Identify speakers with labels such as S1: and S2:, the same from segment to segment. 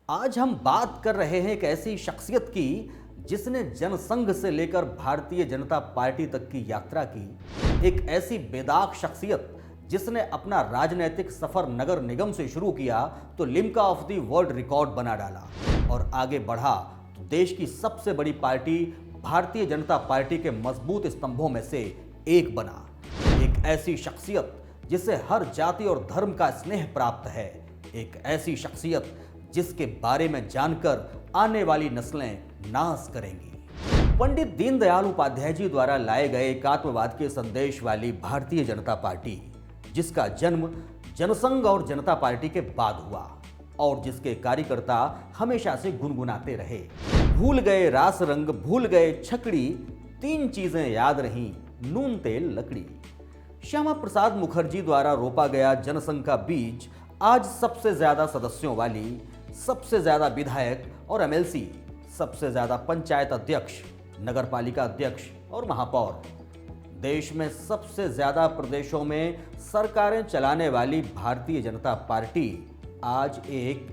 S1: आज हम बात कर रहे हैं एक ऐसी शख्सियत की जिसने जनसंघ से लेकर भारतीय जनता पार्टी तक की यात्रा की। एक ऐसी बेदाग शख्सियत जिसने अपना राजनीतिक सफर नगर निगम से शुरू किया तो Limca of the world record बना डाला और आगे बढ़ा तो देश की सबसे बड़ी पार्टी भारतीय जनता पार्टी के मजबूत स्तंभों में से एक बना। एक ऐसी शख्सियत जिसे हर जाति और धर्म का स्नेह प्राप्त है। एक ऐसी शख्सियत जिसके बारे में जानकर आने वाली नस्लें नाज करेंगी। पंडित दीनदयाल उपाध्याय जी द्वारा लाए गए एकात्मवाद के संदेश वाली भारतीय जनता पार्टी, जिसका जन्म जनसंघ और जनता पार्टी के बाद हुआ और जिसके कार्यकर्ता हमेशा से गुनगुनाते रहे, भूल गए रास रंग, भूल गए छकड़ी, तीन चीजें याद रहीं, नून तेल लकड़ी। श्यामा प्रसाद मुखर्जी द्वारा रोपा गया जनसंघ का बीज आज सबसे ज्यादा सदस्यों वाली, सबसे ज्यादा विधायक और एमएलसी, सबसे ज्यादा पंचायत अध्यक्ष, नगरपालिका अध्यक्ष और महापौर, देश में सबसे ज्यादा प्रदेशों में सरकारें चलाने वाली भारतीय जनता पार्टी आज एक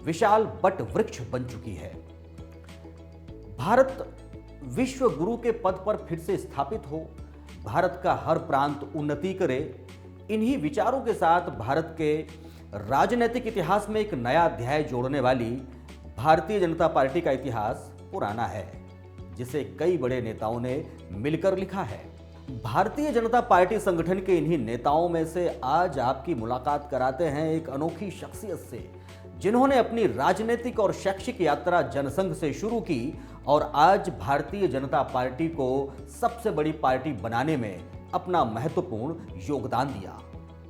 S1: विशाल बट वृक्ष बन चुकी है। भारत विश्व गुरु के पद पर फिर से स्थापित हो, भारत का हर प्रांत उन्नति करे, इन्हीं विचारों के साथ भारत के राजनीतिक इतिहास में एक नया अध्याय जोड़ने वाली भारतीय जनता पार्टी का इतिहास पुराना है, जिसे कई बड़े नेताओं ने मिलकर लिखा है। भारतीय जनता पार्टी संगठन के इन्हीं नेताओं में से आज आपकी मुलाकात कराते हैं एक अनोखी शख्सियत से, जिन्होंने अपनी राजनीतिक और शैक्षिक यात्रा जनसंघ से शुरू की और आज भारतीय जनता पार्टी को सबसे बड़ी पार्टी बनाने में अपना महत्वपूर्ण योगदान दिया,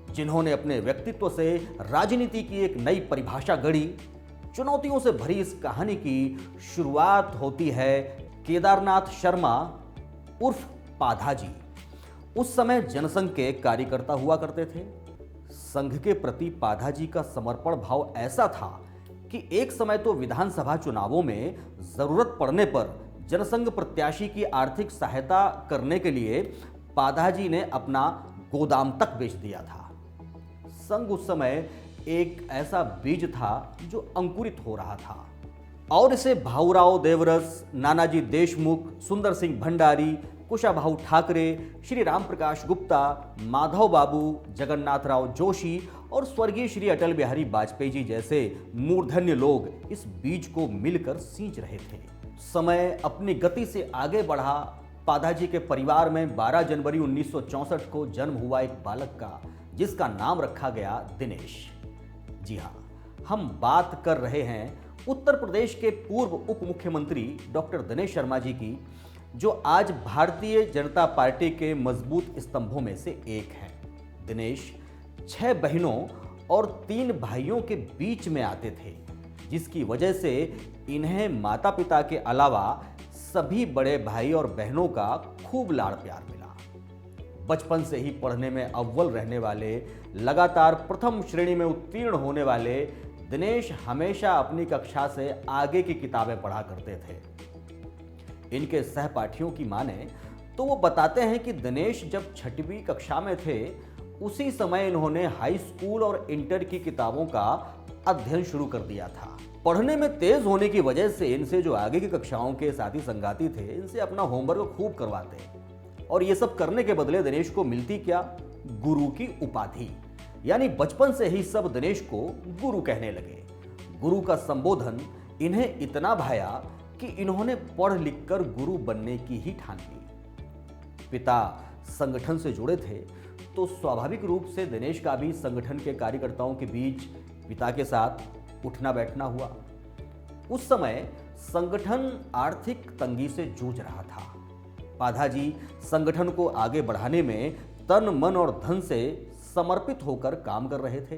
S1: जिन्होंने अपने व्यक्तित्व से राजनीति की एक नई परिभाषा गढ़ी। चुनौतियों से भरी इस कहानी की शुरुआत होती है केदारनाथ शर्मा उर्फ पाधाजी। उस समय जनसंघ के कार्यकर्ता हुआ करते थे। संघ के प्रति पाधाजी का समर्पण भाव ऐसा था कि एक समय तो विधानसभा चुनावों में जरूरत पड़ने पर जनसंघ प्रत्याशी की आर्थिक सहायता करने के लिए पाधाजी ने अपना गोदाम तक बेच दिया था। संघ उस समय एक ऐसा बीज था जो अंकुरित हो रहा था और इसे भाऊराव देवरस, नानाजी देशमुख, सुंदर सिंह भंडारी, कुशाभाऊ ठाकरे, श्री राम प्रकाश गुप्ता, माधव बाबू, जगन्नाथराव जोशी और स्वर्गीय श्री अटल बिहारी वाजपेयी जी जैसे मूर्धन्य लोग इस बीज को मिलकर सींच रहे थे। समय अपनी गति से आगे बढ़ा। पाधाजी के परिवार में 12 जनवरी 1964 को जन्म हुआ एक बालक का, जिसका नाम रखा गया दिनेश। जी हाँ, हम बात कर रहे हैं उत्तर प्रदेश के पूर्व उप मुख्यमंत्री डॉक्टर दिनेश शर्मा जी की, जो आज भारतीय जनता पार्टी के मजबूत स्तंभों में से एक हैं। दिनेश 6 बहनों और 3 भाइयों के बीच में आते थे, जिसकी वजह से इन्हें माता पिता के अलावा सभी बड़े भाई और बहनों का खूब लाड़ प्यार मिला। बचपन से ही पढ़ने में अव्वल रहने वाले, लगातार प्रथम श्रेणी में उत्तीर्ण होने वाले दिनेश हमेशा अपनी कक्षा से आगे की किताबें पढ़ा करते थे। इनके सहपाठियों की माने तो वो बताते हैं कि दिनेश जब 6वीं कक्षा में थे, उसी समय इन्होंने हाई स्कूल और इंटर की किताबों का अध्ययन शुरू कर दिया था। पढ़ने में तेज होने की वजह से इनसे जो आगे की कक्षाओं के साथी संगाती थे, इनसे अपना होमवर्क खूब करवाते और ये सब करने के बदले दिनेश को मिलती क्या? गुरु की उपाधि। यानी बचपन से ही सब दिनेश को गुरु कहने लगे। गुरु का संबोधन इन्हें इतना भाया कि इन्होंने पढ़ लिख कर गुरु बनने की ही ठान ली। पिता संगठन से जुड़े थे तो स्वाभाविक रूप से दिनेश का भी संगठन के कार्यकर्ताओं के बीच पिता के साथ उठना बैठना हुआ। उस समय संगठन आर्थिक तंगी से जूझ रहा था। पाधाजी संगठन को आगे बढ़ाने में तन मन और धन से समर्पित होकर काम कर रहे थे।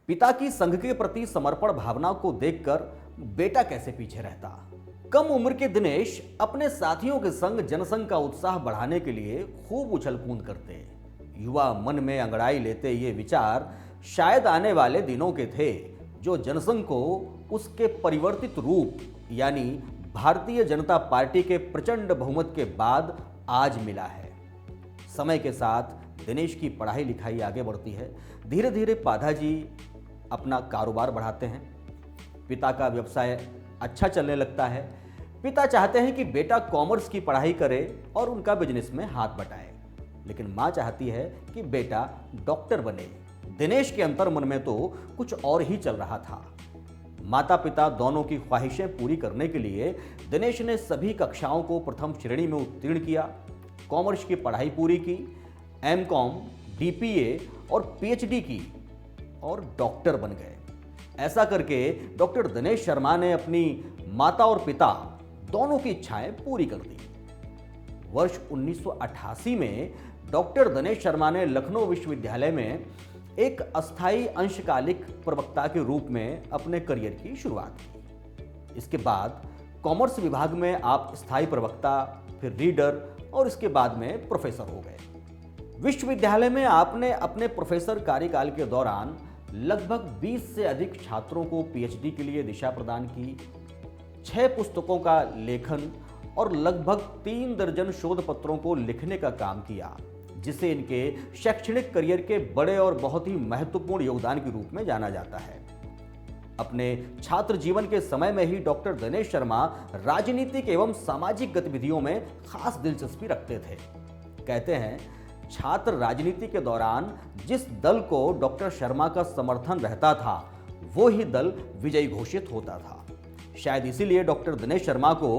S1: पिता की संघ के प्रति समर्पण भावना को देखकर बेटा कैसे पीछे रहता। कम उम्र के दिनेश अपने साथियों के संग जनसंघ का उत्साह बढ़ाने के लिए खूब उछल कूद करते। युवा मन में अंगड़ाई लेते ये विचार शायद आने वाले दिनों के थे, जो जनसंघ को उसके परिवर्तित रूप यानी भारतीय जनता पार्टी के प्रचंड बहुमत के बाद आज मिला है। समय के साथ दिनेश की पढ़ाई लिखाई आगे बढ़ती है। धीरे धीरे पाधाजी अपना कारोबार बढ़ाते हैं। पिता का व्यवसाय अच्छा चलने लगता है। पिता चाहते हैं कि बेटा कॉमर्स की पढ़ाई करे और उनका बिजनेस में हाथ बटाए, लेकिन माँ चाहती है कि बेटा डॉक्टर बने। दिनेश के अंतर मन में तो कुछ और ही चल रहा था। माता पिता दोनों की ख्वाहिशें पूरी करने के लिए दिनेश ने सभी कक्षाओं को प्रथम श्रेणी में उत्तीर्ण किया, कॉमर्स की पढ़ाई पूरी की, एमकॉम, डीपीए और पीएचडी की और डॉक्टर बन गए। ऐसा करके डॉक्टर दिनेश शर्मा ने अपनी माता और पिता दोनों की इच्छाएं पूरी कर दी। वर्ष 1988 में डॉक्टर दिनेश शर्मा ने लखनऊ विश्वविद्यालय में एक अस्थायी अंशकालिक प्रवक्ता के रूप में अपने करियर की शुरुआत की। इसके बाद कॉमर्स विभाग में आप स्थायी प्रवक्ता, फिर रीडर और इसके बाद में प्रोफेसर हो गए। विश्वविद्यालय में आपने अपने प्रोफेसर कार्यकाल के दौरान लगभग 20 से अधिक छात्रों को पीएचडी के लिए दिशा प्रदान की, 6 पुस्तकों का लेखन और लगभग 3 दर्जन शोध पत्रों को लिखने का काम किया, जिसे इनके शैक्षणिक करियर के बड़े और बहुत ही महत्वपूर्ण योगदान के रूप में जाना जाता है। अपने छात्र जीवन के समय में ही डॉक्टर दिनेश शर्मा राजनीतिक एवं सामाजिक गतिविधियों में खास दिलचस्पी रखते थे। कहते हैं, छात्र राजनीति के दौरान जिस दल को डॉक्टर शर्मा का समर्थन रहता था, वो ही दल विजयी घोषित होता था। शायद इसीलिए डॉक्टर दिनेश शर्मा को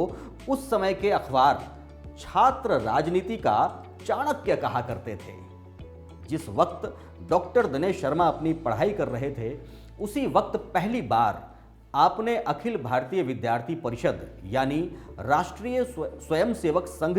S1: उस समय के अखबार छात्र राजनीति का चाणक्य कहा करते थे। जिस वक्त डॉक्टर दिनेश शर्मा अपनी पढ़ाई कर रहे थे, उसी वक्त पहली बार आपने अखिल भारतीय विद्यार्थी परिषद यानी राष्ट्रीय स्वयंसेवक संघ